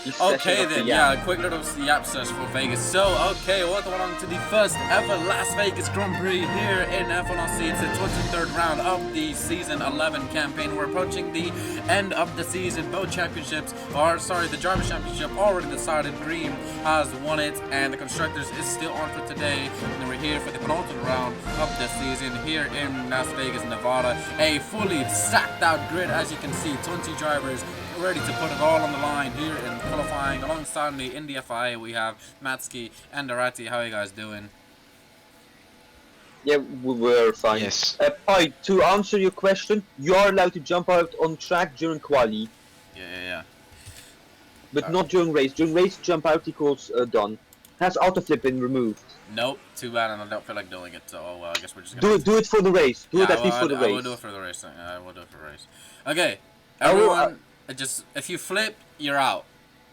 Okay then, yeah, a quick little yap search for Vegas. So, okay, welcome along to the first ever Las Vegas Grand Prix here in F1RC. It's the 23rd round of the Season 11 campaign. We're approaching the end of the season. Both championships, the Drivers' Championship already decided. Green has won it, and the Constructors is still on for today. And we're here for the penultimate round of the season here in Las Vegas, Nevada. A fully stacked out grid, as you can see, 20 drivers ready to put it all on the line here in qualifying. Alongside me in the FIA we have Matsuki and Arati. How are you guys doing? Yeah, we were fine. Yes. Pi, to answer your question, you are allowed to jump out on track during quali. Yeah. But not during race. During race, jump out equals done. Has auto flip been removed? Nope, too bad, and I don't feel like doing it, so oh well, I guess we're just gonna do it for the race. Do it at least for the race. I will do it for the race. I will do it for the race. Okay, everyone, just if you flip, you're out.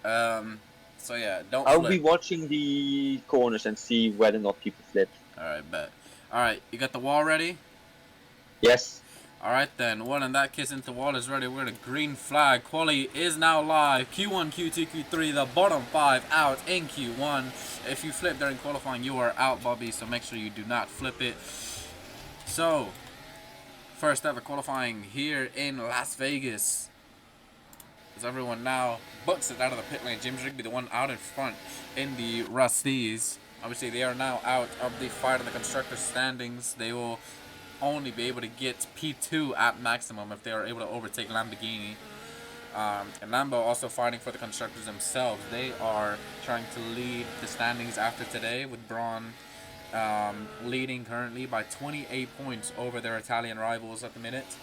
So yeah, don't flip. I'll be watching the corners and see whether or not people flip. Alright, bet. Alright, you got the wall ready? Yes. Alright then, well in that case, since the wall is ready, we're at a green flag. Quali is now live. Q1, Q2, Q3, the bottom 5 out in Q1. If you flip during qualifying, you are out, Bobby, so make sure you do not flip it. So, first ever qualifying here in Las Vegas. As everyone now books it out of the pit lane. James Rigby, the one out in front in the Rusties. Obviously, they are now out of the fight in the constructor standings. They will only be able to get P2 at maximum if they are able to overtake Lamborghini. And Lambo also fighting for the constructors themselves. They are trying to lead the standings after today, with Braun leading currently by 28 points over their Italian rivals at the minute.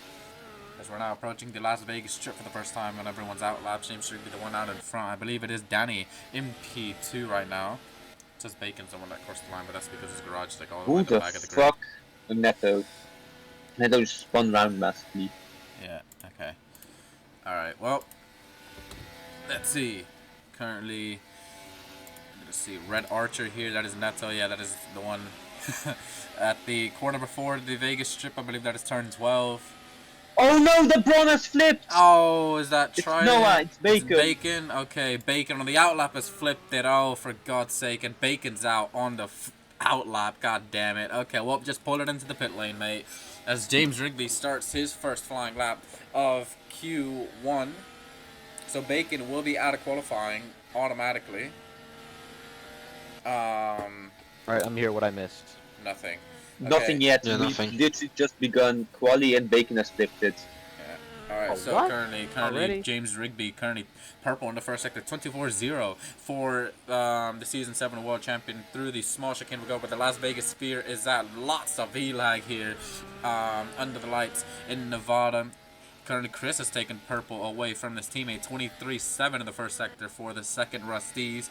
As we're now approaching the Las Vegas Strip for the first time when everyone's out. Lap James should be the one out in front. I believe it is Danny in P2 right now. It says Bacon's the one that crossed the line, but that's because his garage is like all the way in the back of the grid. Fuck Neto? Neto just spun round massively. Yeah, okay. Alright, well, let's see. Currently, let's see, Red Archer here, that is Neto, yeah, that is the one at the corner before the Vegas Strip. I believe that is turn 12. Oh no, the Braun has flipped! Oh, is that Trident? No, it's Bacon. It's Bacon, okay, Bacon on the outlap has flipped it, oh, for God's sake, and Bacon's out on the outlap, god damn it. Okay, well, just pull it into the pit lane, mate. As James Rigby starts his first flying lap of Q1. So Bacon will be out of qualifying automatically. Alright, I'm here. What I missed? Nothing. Okay. Nothing yet. Yeah, We've nothing. literally just begun quali and Bacon has flipped it. Yeah. Alright, Oh, so what? currently Already? James Rigby, currently purple in the first sector, 24-0 for the Season 7 World Champion through the small chicane we go, but the Las Vegas Sphere is at lots of V-lag here under the lights in Nevada. Currently, Chris has taken purple away from his teammate, 23-7 in the first sector for the second Rusties.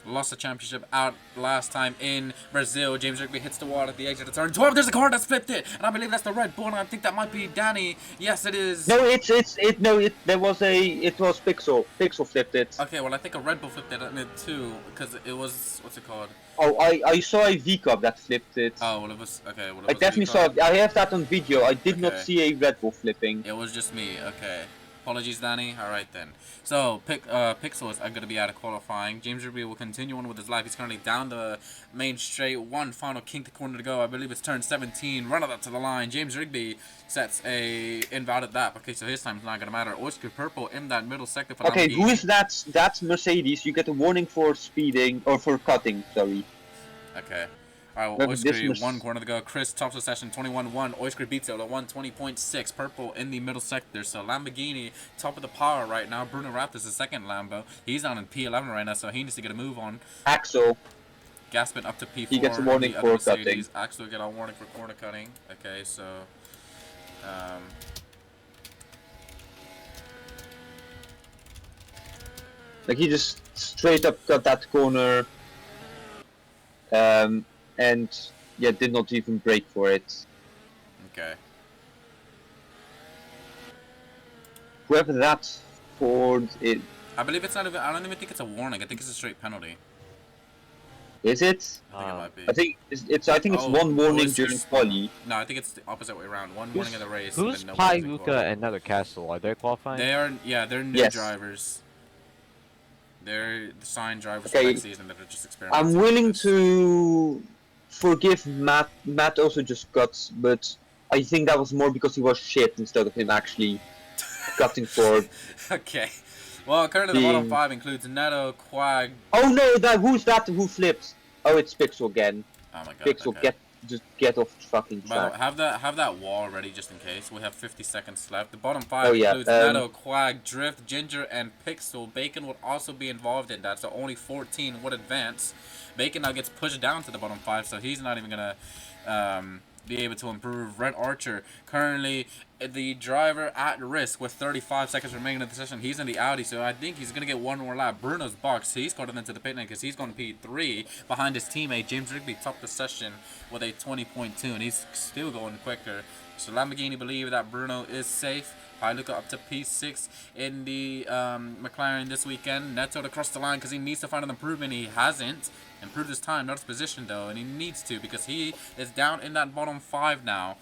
Lost the championship out last time in Brazil. James Rigby hits the wall at the exit of turn 12. There's a car that's flipped it, and I believe that's the Red Bull, and I think that might be Danny. Yes, it is. No, it was Pixel. Pixel flipped it. Okay, well, I think a Red Bull flipped it too, because it was, what's it called? Oh, I saw a V-Cup that flipped it. Oh, well, it was, okay. Well, it I was definitely saw it. I have that on video. I did not Okay. see a Red Bull flipping. It was just me, okay. Apologies, Danny. Alright then. So, Pixel is going to be out of qualifying. James Rigby will continue on with his life. He's currently down the main straight. One final kink corner to go. I believe it's turn 17. Run it up to the line. James Rigby sets a invalid lap. Okay, so his time's not going to matter. Oyster Purple in that middle sector for Okay, Lamborghini. who is that? That's Mercedes. You get a warning for speeding, or for cutting, sorry. Okay. Alright, Maybe well, this Oyster, was- 1 corner to go. Chris tops the session, 21-1. Oyster beats it at 120.6. Purple in the middle sector. So Lamborghini, top of the power right now. Bruno Raptor's the second Lambo. He's down in P11 right now, so he needs to get a move on. Axel. Gaspin up to P4. He gets a warning the other for cutting. Mercedes. Axel get a warning for corner cutting. Okay, so... Like, he just straight up cut that corner. And yeah, did not even brake for it. okay. Whoever that's for, it I believe it's not even... I don't even think it's a warning. I think it's a straight penalty. is it? I think it might be. I think it's Oh, one warning Oyster's during spun. quali. No, I think it's the opposite way around. One warning in the race. and Who's then no Pi, warnings in Luca, quali. and Nether Castle? Are they qualifying? They are... Yeah, they're new Yes. drivers. They're the signed drivers for Okay, next season that are just experimenting. I'm with willing this. to forgive Matt. Matt also just cuts, but I think that was more because he was shit instead of him actually cutting for Okay. Well, currently the bottom being. 5 includes Neto, Quag. Oh no! Who's that? Who flips? Oh, it's Pixel again. Oh my god. Pixel, Okay. just get off the fucking By the way, track. have that wall ready just in case. We have 50 seconds left. The bottom Oh 5 yeah. includes Neto, Quag, Drift, Ginger, and Pixel. Bacon would also be involved in that, so only 14 would advance. Bacon now gets pushed down to the bottom 5, so he's not even gonna be able to improve. Red Archer, currently the driver at risk with 35 seconds remaining in the session. He's in the Audi, so I think he's going to get one more lap. Bruno's box, he's caught into the pit lane because he's going to P3 behind his teammate. James Rigby topped the session with a 20.2, and he's still going quicker. So Lamborghini believe that Bruno is safe. Luca up to P6 in the McLaren this weekend. Neto to cross the line because he needs to find an improvement. He hasn't improved his time, not his position though, and he needs to because he is down in that bottom 5 now.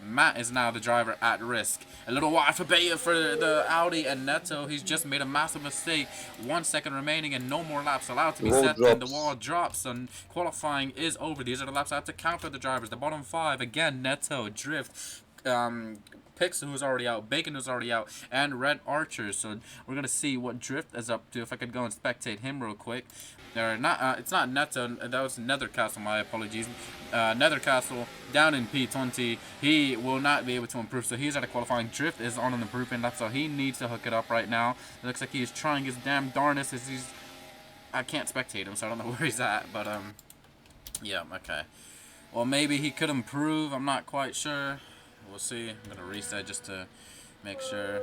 Matt is now the driver at risk. A little wide for Baya for the Audi, and Neto, he's just made a massive mistake. 1 second remaining and no more laps allowed to be set, and the wall drops, and qualifying is over. These are the laps I have to count for the drivers. The bottom 5, again, Neto, Drift, Pixel, who's already out, Bacon, who's already out, and Red Archer. So we're going to see what Drift is up to. If I could go and spectate him real quick. It's not Neto, that was Nethercastle, my apologies. Nethercastle down in P20, he will not be able to improve, so he's at a qualifying. Drift is on an improvement, that's all he needs to hook it up right now. It looks like he's trying his damn darnest as I can't spectate him, so I don't know where he's at, but yeah, okay. Well, maybe he could improve, I'm not quite sure. We'll see. I'm gonna reset just to make sure.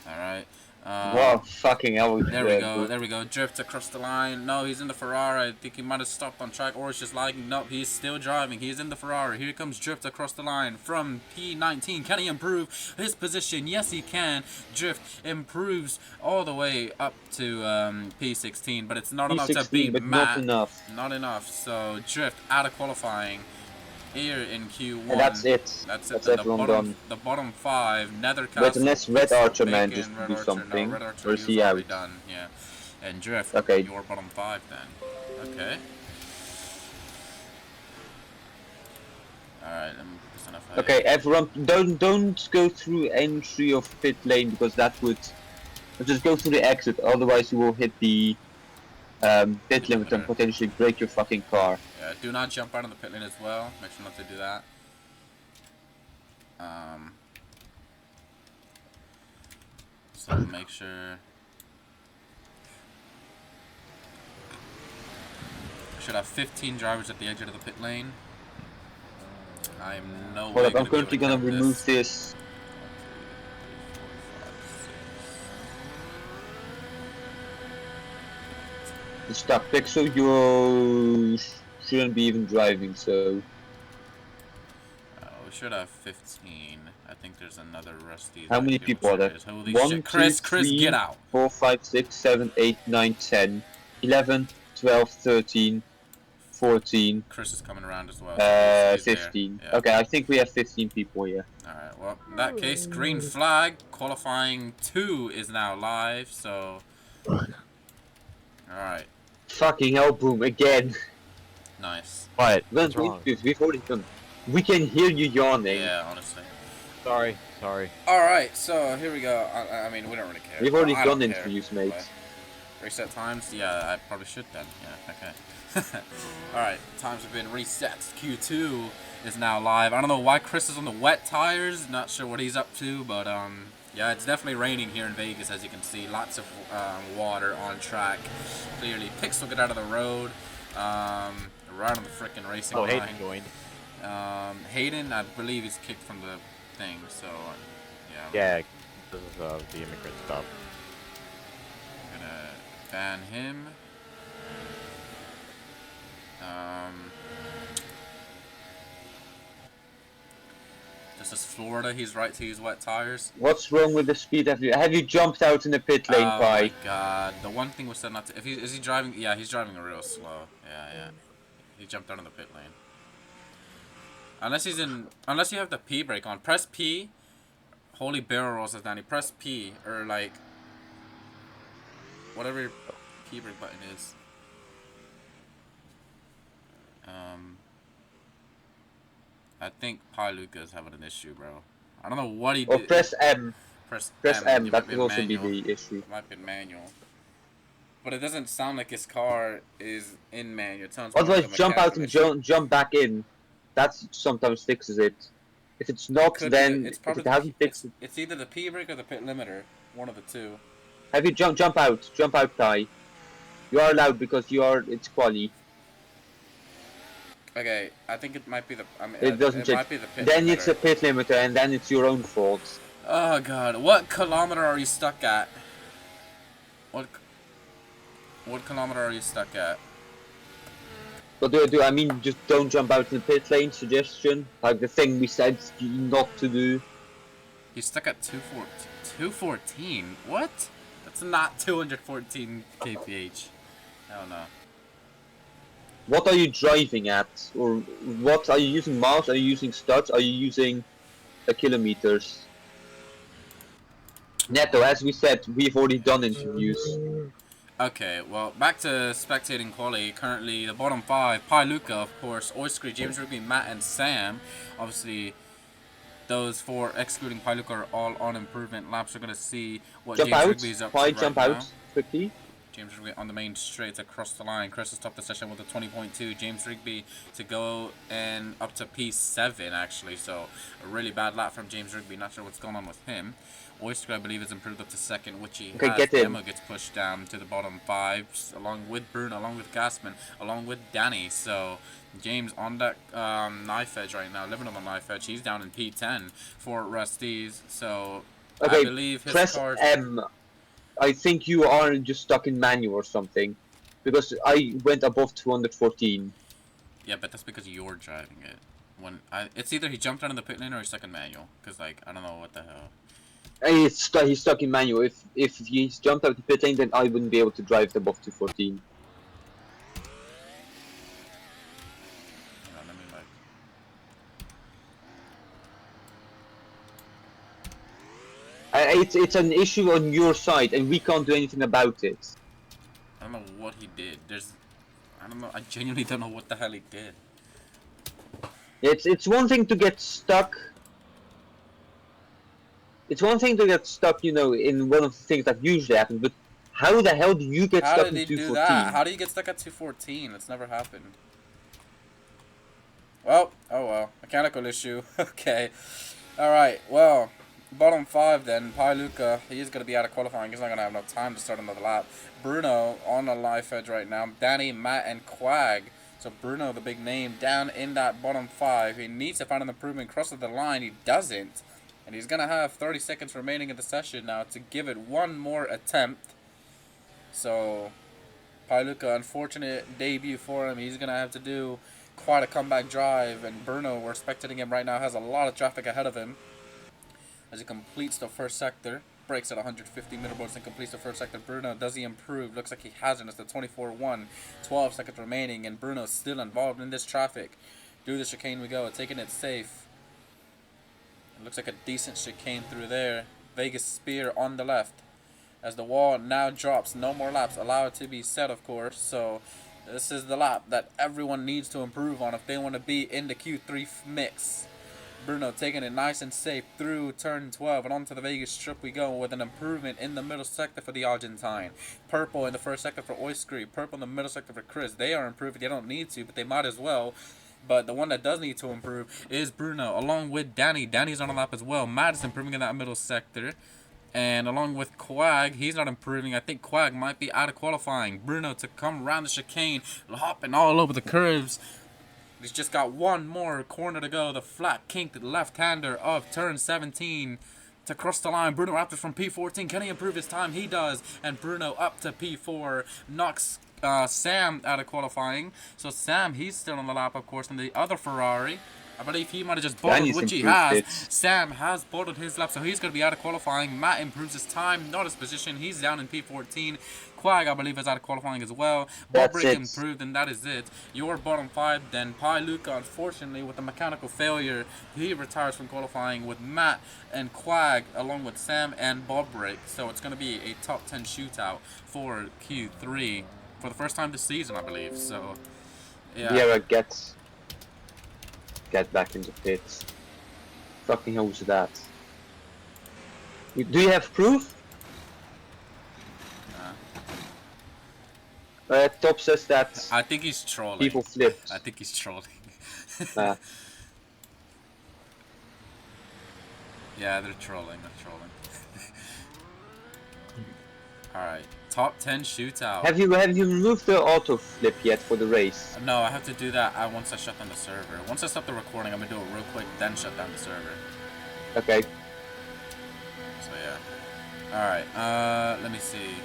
Alright. Wow, fucking hell. There we go, there we go. Drift across the line. No, he's in the Ferrari. I think he might have stopped on track, or it's just lagging. Nope, he's still driving. He's in the Ferrari. Here comes Drift across the line from P19. Can he improve his position? Yes, he can. Drift improves all the way up to P16, but it's not enough to beat but Matt. not enough. Not enough. So Drift out of qualifying here in Q1. And that's it. That's everyone done. The bottom 5, Nethercastle. But unless Red Archer Bacon, man just Red do Archer, something, no, Red Archer or is he out? done, yeah. And Drift, okay. Your bottom 5 then. Okay. Alright, okay, everyone, don't go through entry of pit lane because that would just go through the exit. Otherwise, you will hit the pit limit and potentially break your fucking car. Yeah, do not jump out of the pit lane as well. Make sure not to do that. So make sure. Should have 15 drivers at the exit of the pit lane. I am no way. I'm currently gonna remove this. Stop, Pixel. You shouldn't be even driving, so. We should have 15. I think there's another Rusty. How many people are there? Holy 1, shit. Chris, 2, 3, get out. 4, 5, 6, 7, 8, 9, 10, 11, 12, 13, 14. Chris is coming around as well. So 15. Yeah. Okay, I think we have 15 people here. Alright, well, in that case, green flag. Qualifying 2 is now live, so. Alright. Fucking hell, Boom, again. Nice. What? What's wrong? We've already done. We can hear you yawning. Yeah, honestly. Sorry. Alright, so here we go. I mean, we don't really care. We've already done interviews, mate. Reset times? Yeah, I probably should then. Yeah, okay. Alright, times have been reset. Q2 is now live. I don't know why Chris is on the wet tires. Not sure what he's up to, but yeah, it's definitely raining here in Vegas, as you can see. Lots of water on track. Clearly, Pixel get out of the road. Right on the frickin' racing line. Hayden joined. Hayden, I believe, is kicked from the thing, so yeah. Yeah, this is the immigrant stuff. I'm gonna ban him. This is Florida. He's right to use wet tires. What's wrong with the speed? Have you jumped out in the pit lane, Oh Pi? my god! The one thing was said not to. Is he driving? Yeah, he's driving real slow. Yeah. He jumped out in the pit lane. Unless you have the P brake on. Press P. Holy barrel rolls as Danny. Press P or like. whatever your key brake button is. I think Luca's having an issue, bro. I don't know what he Or did. press M. Press Press M. M. It might That be could also be manual. the issue. It might be manual. But it doesn't sound like his car is in manual. It sounds more Otherwise, like a jump out mechanical and issue. jump back in. That sometimes fixes it. If it's It not, could be. then It's if probably it hasn't fixed it, it's either the P brake or the pit limiter. One of the two. have you jump out, Ty. You are allowed because you are. It's quali. Okay, I think it might be the. I mean, It doesn't it change. might be the pit Then it's limiter. a pit limiter, and then it's your own fault. Oh god, what kilometer are you stuck at? What kilometer are you stuck at? But I mean just don't jump out in the pit lane? Suggestion, like the thing we said not to do. He's stuck at 214. 214? What? That's not 214 kph. Hell no. What are you driving at, or what are you using? Miles? Are you using studs? Are you using kilometers? Neto, as we said, we've already done interviews. Okay, well, back to spectating quality. Currently, the bottom five, Luca, of course, Oyster, James Rigby, Matt, and Sam. Obviously, those four, excluding Luca, are all on improvement laps. We're going to see what Jump James out. Rigby's up to Pi, right jump now. out quickly. James Rigby on the main straight across the line. Chris has topped the session with a 20.2. James Rigby to go and up to P7, actually. So, a really bad lap from James Rigby. Not sure what's going on with him. Oyster, I believe, has improved up to second, which he Okay, has. get in. Emma gets pushed down to the bottom five, along with Bruno, along with Gassman, along with Danny. So, James on that knife edge right now, living on the knife edge. He's down in P10 for Rusties. So, Okay, I believe his press car's... M. I think you are just stuck in manual or something, because I went above 214. Yeah, but that's because you're driving it. It's either he jumped out of the pit lane or he's stuck in manual. Because, like, I don't know what the hell. He's stuck in manual. If he's jumped out the pit lane, then I wouldn't be able to drive the above 214. Hold on, let me, like... It's an issue on your side, and we can't do anything about it. I don't know what he did. I don't know. I genuinely don't know what the hell he did. It's one thing to get stuck. It's one thing to get stuck, you know, in one of the things that usually happens, but how the hell do you get How stuck did in he do 214? that? How do you get stuck at 214? That's never happened. Well, oh well. Mechanical issue. Okay. Alright, well. Bottom five then. Luca, he's going to be out of qualifying. He's not going to have enough time to start another lap. Bruno on the life edge right now. Danny, Matt, and Quag. So Bruno, the big name, down in that bottom five. He needs to find an improvement. Crosses the line. He doesn't. And he's going to have 30 seconds remaining in the session now to give it one more attempt. So, Luca, unfortunate debut for him. He's going to have to do quite a comeback drive. And Bruno, we're spectating him right now, has a lot of traffic ahead of him as he completes the first sector. Brakes at 150 middleboards and completes the first sector. Bruno, does he improve? Looks like he hasn't. It's the 24-1. 12 seconds remaining, and Bruno's still involved in this traffic. Through the chicane we go, taking it safe. It looks like a decent chicane through there. Vegas Spear on the left. As the wall now drops, no more laps. Allow it to be set, of course. So this is the lap that everyone needs to improve on if they want to be in the Q3 mix. Bruno taking it nice and safe through turn 12 and onto the Vegas Strip we go with an improvement in the middle sector for the Argentine. Purple in the first sector for Oyster. Purple in the middle sector for Chris. They are improving. They don't need to, but they might as well. But the one that does need to improve is Bruno, along with Danny. Danny's on a lap as well. Matt is improving in that middle sector. And along with Quag, he's not improving. I think Quag might be out of qualifying. Bruno to come around the chicane, hopping all over the curves. He's just got one more corner to go. The flat kinked left-hander of turn 17 to cross the line. Bruno Raptors from P14. Can he improve his time? He does. And Bruno up to P4 knocks Sam out of qualifying. So Sam, he's still on the lap, of course, in the other Ferrari. I believe he might have just Danny's bottled, which he improved has. it. Sam has bottled his lap, so he's going to be out of qualifying. Matt improves his time, not his position. He's down in P14. Quag, I believe, is out of qualifying as well. That's Bobrick it. improved, and that is it. Your bottom 5, then Pi Luca, unfortunately, with a mechanical failure, he retires from qualifying with Matt and Quag, along with Sam and Bobrick. So it's going to be a top 10 shootout for Q3 for the first time this season, I believe. So, yeah. Yeah, get back into pits. Fucking hell was that? Do you have proof? Top says that I think he's trolling. people flipped. I think he's trolling. Yeah, they're trolling. They're trolling. Alright, top 10 shootout. Have you removed the auto flip yet for the race? No, I have to do that once I shut down the server. Once I stop the recording, I'm gonna do it real quick, then shut down the server. Okay. So yeah. Alright, let me see.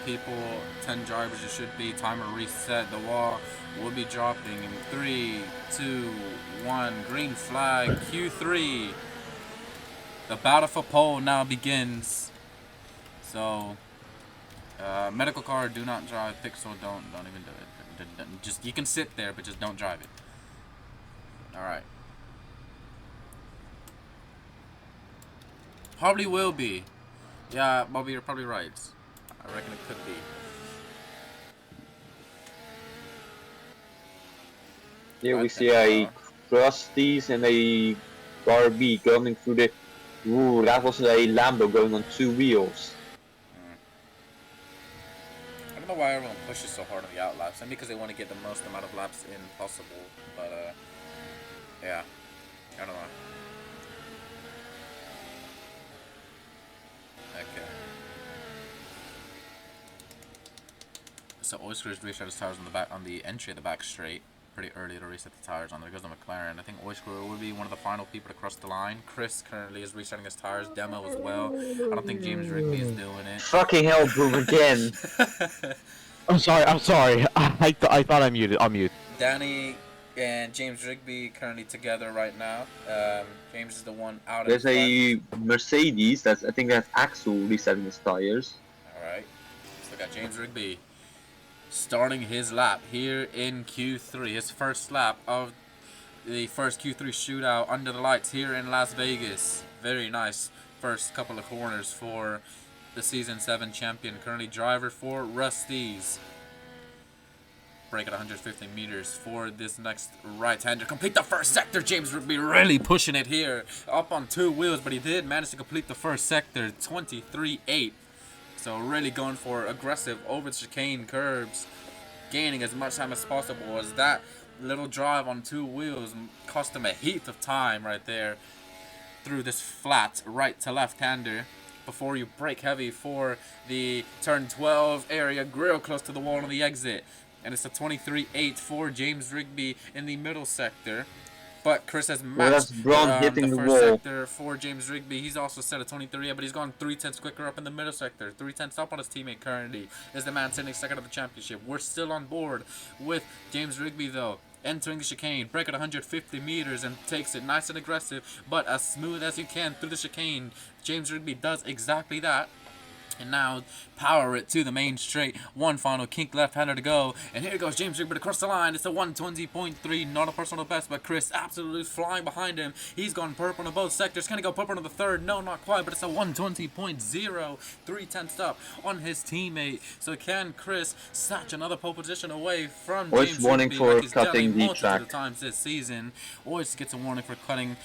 People, 10 drivers it should be. Timer reset. The wall will be dropping in 3, 2, 1. Green flag, Q3. The battle for pole now begins. So, medical car, do not drive. Pixel, don't even do it. Just, you can sit there, but just don't drive it. Alright. Probably will be. Yeah, Bobby, you're probably right. I reckon it could be. Here we see a Krusties and a Barbie going through the... Ooh, that was a Lambo going on 2 wheels. I don't know why everyone pushes so hard on the out laps. Maybe because they want to get the most amount of laps in possible. But, yeah. I don't know. Okay. So Oyster's reset his tires on the back, on the entry of the back straight pretty early to reset the tires on. There goes the McLaren. I think Oyster will be one of the final people to cross the line. Chris currently is resetting his tires. Demo as well. I don't think James Rigby is doing it. Fucking hell, boom again. I'm sorry. I thought I muted. I'll mute. Danny and James Rigby currently together right now. James is the one out of There's the a Mercedes. I think that's Axel resetting his tires. Alright. So we got James Rigby starting his lap here in Q3. His first lap of the first Q3 shootout under the lights here in Las Vegas. Very nice first couple of corners for the Season 7 champion. Currently driver for Rusty's. Break at 150 meters for this next right-hander. Complete the first sector. James Rigby really pushing it here. Up on 2 wheels, but he did manage to complete the first sector. 23.8. So really going for aggressive over the chicane curbs, gaining as much time as possible, as that little drive on 2 wheels cost him a heap of time right there through this flat right to left-hander before you brake heavy for the turn 12 area, real close to the wall on the exit. And it's a 23.8 for James Rigby in the middle sector. But Chris has matched hitting the the first wall. sector for James Rigby. He's also set a 23, but he's gone 3/10 quicker up in the middle sector. 3/10 up on his teammate currently is the man sitting second of the championship. We're still on board with James Rigby though. Entering the chicane, break at 150 meters and takes it nice and aggressive, but as smooth as you can through the chicane. James Rigby does exactly that. And now power it to the main straight. One final kink left-hander to go. And here goes James Rigby across the line. It's a 120.3. Not a personal best, but Chris absolutely flying behind him. He's gone purple on both sectors. Can he go purple on the third? No, not quite. But it's a 120.0. 3/10 up on his teammate. So can Chris snatch another pole position away from James warning Rigby for like he's done cutting the multiple track. times this season? Oyster gets a warning for cutting.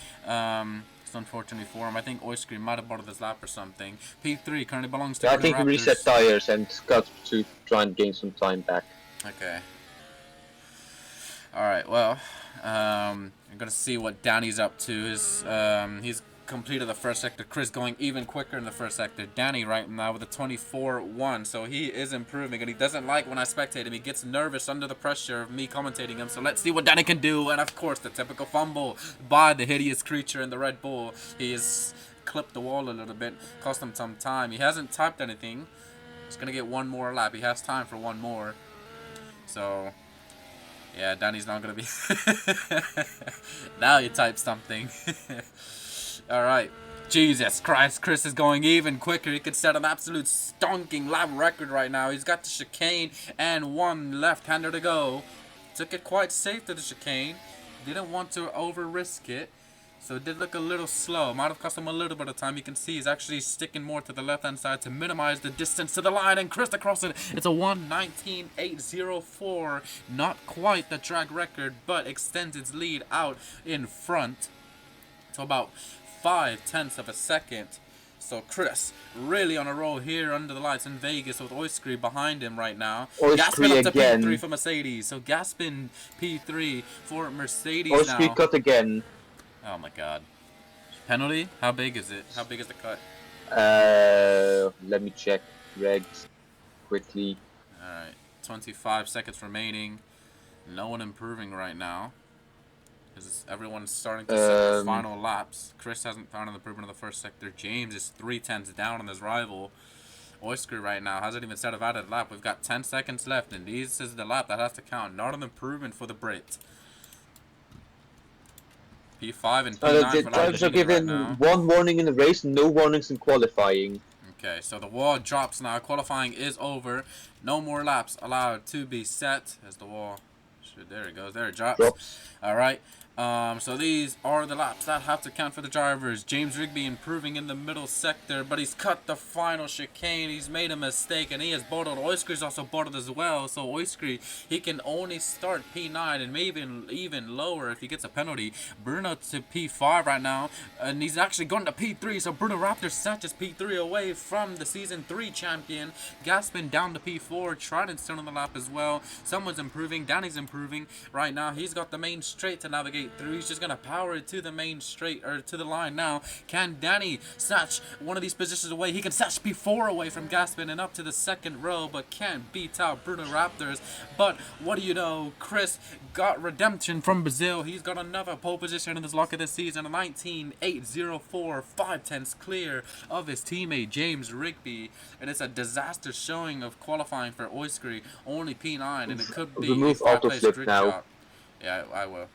Unfortunately for him, I think Oyster might have bought this lap or something. P3 currently belongs to I the think he Raptors. reset tires and cut to try and gain some time back. Okay. Alright, well, I'm going to see what Danny's up to. He's completed the first sector. Chris going even quicker in the first sector. Danny right now with a 24.1, so he is improving, and he doesn't like when I spectate him. He gets nervous under the pressure of me commentating him, so let's see what Danny can do. And of course, the typical fumble by the hideous creature in the Red Bull. He has clipped the wall a little bit, cost him some time. He hasn't typed anything. He's going to get one more lap. He has time for one more. So Yeah, Danny's not gonna be. Now you type something. All right. Jesus Christ, Chris is going even quicker. He could set an absolute stonking lap record right now. He's got the chicane and one left-hander to go. Took it quite safe to the chicane. Didn't want to over-risk it. So it did look a little slow. Might have cost him a little bit of time. You can see he's actually sticking more to the left-hand side to minimize the distance to the line. And Chris across it. It's a 1:19.804. Not quite the track record, but extends its lead out in front to about 0.5 of a second. So Chris really on a roll here under the lights in Vegas with Oiskry behind him right now. Gaspin up to again. P3 for Mercedes. So Gaspin P3 for Mercedes Oiskry now. cut again. Oh my god. Penalty? How big is it? How big is the cut? Let me check regs quickly. Alright. 25 seconds remaining. No one improving right now. Because everyone's starting to set their final laps. Chris hasn't found an improvement in the first sector. James is 0.3 down on his rival. Oiskry right now hasn't even set a valid lap. We've got 10 seconds left, and this is the lap that has to count. Not an improvement for the Brit. P5 and P9 The for drivers are Lamborghini given right now. one warning in the race, no warnings in qualifying. Okay, so the wall drops now. Qualifying is over. No more laps allowed to be set. As the wall, there it goes. There it drops. All right. So these are the laps that have to count for the drivers. James Rigby improving in the middle sector, but he's cut the final chicane. He's made a mistake, and he has bottled. Oiskry's also bottled as well. So Oiskry, he can only start P9 and maybe even lower if he gets a penalty. Bruno to P5 right now, and he's actually going to P3. So Bruno Raptor snatches P3 away from the Season 3 champion. Gaspin down to P4. Trident still on the lap as well. Someone's improving. Danny's improving right now. He's got the main straight to navigate through. He's just gonna power it to the main straight, or to the line now. Can Danny snatch one of these positions away? He can snatch P4 away from Gaspin and up to the second row, but can't beat out Bruno Raptors. But what do you know? Chris got redemption from Brazil. He's got another pole position in his lock of this season, a 19.804, 5/10 clear of his teammate James Rigby, and it's a disaster showing of qualifying for Oiskry. Only P9, and it could be Remove a 5-place autoflip grid now. shot. Yeah, I will.